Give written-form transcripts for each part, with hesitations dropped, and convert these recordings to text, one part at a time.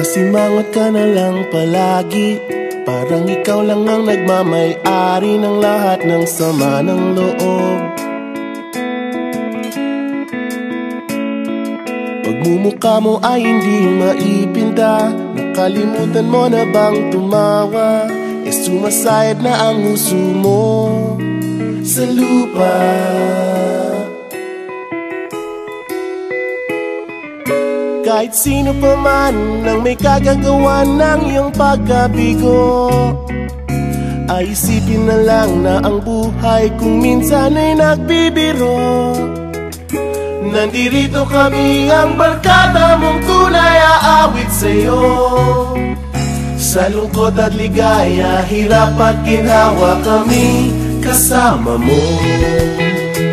Masimangot ka na lang palagi, parang ikaw lang ang nagmamay-ari ng lahat ng sama ng loob. Pagmumukha mo ay hindi maipinta, nakalimutan mo na bang tumawa? Sumasayad na ang huso mo sa lupa. Kahit sino pa man ang may kagagawa ng iyong pagkabigo, ay isipin na lang na ang buhay kung minsan ay nagbibiro. Nandirito kami, ang barkada mong tunay aawit sa'yo. Sa lungkot at ligaya, hirap at ginhawa, kami kasama mo.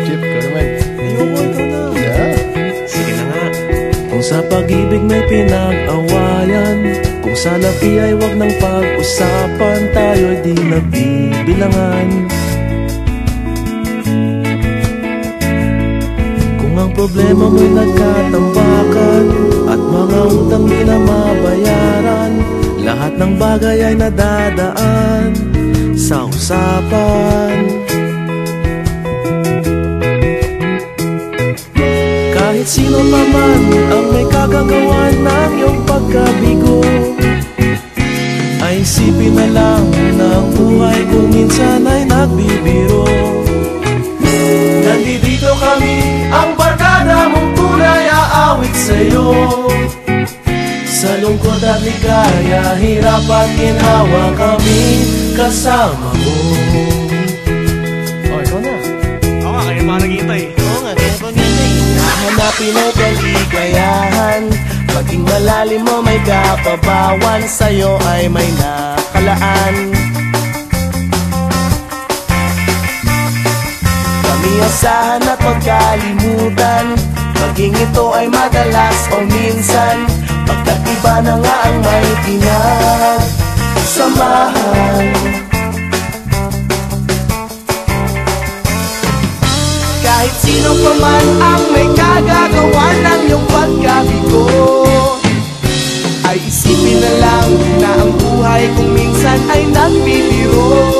Chip, ka naman. Ayoko, ikaw na. Yeah. Sige na nga. Kung sa pag-ibig may pinag-awayan, kung sa labi ay wag nang pag-usapan, tayo'y di nagbibilangan. Kung ang problema mo'y nagkatambakan at mga utang di na mabayaran, lahat ng bagay ay nadadaan sa usapan. Kahit sino pa man ang may kagagawa ng iyong pagkabigo, ay isipin na lang na ang buhay kung minsan ay nagbibiro. Nandito kami, ang barkada mong tunay aawit sa'yo. Sa lungkot at ligaya, hirap at ginhawa, kami kasama mo. Oh, ikaw na. Oo nga, kaya pa naghihintay. Oo nga, kaya pa ganyan. Hahanapin ay kaligayahan, maging malalim mo may kapabawan, sa'yo ay may nakalaan. Kami asahan at magkalimutan, maging ito ay madalas o minsan, pagkat iba na nga ang may pinagsamahan. Kahit sino pa man ang may kagagawa ng iyong pagkabigo, ay isipin na lang na ang buhay kung minsan ay nagbibiro.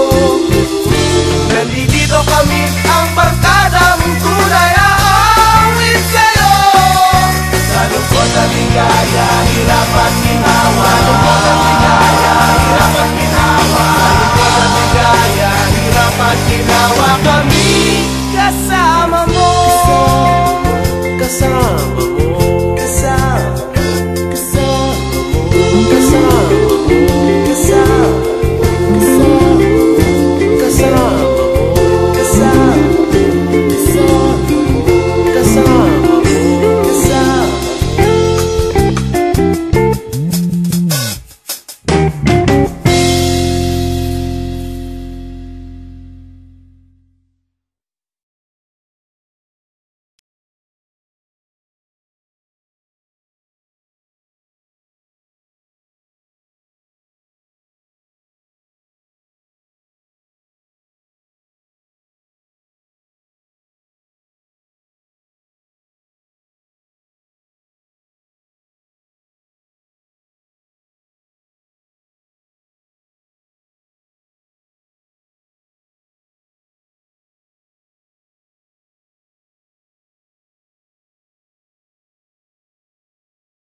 Nandito kami,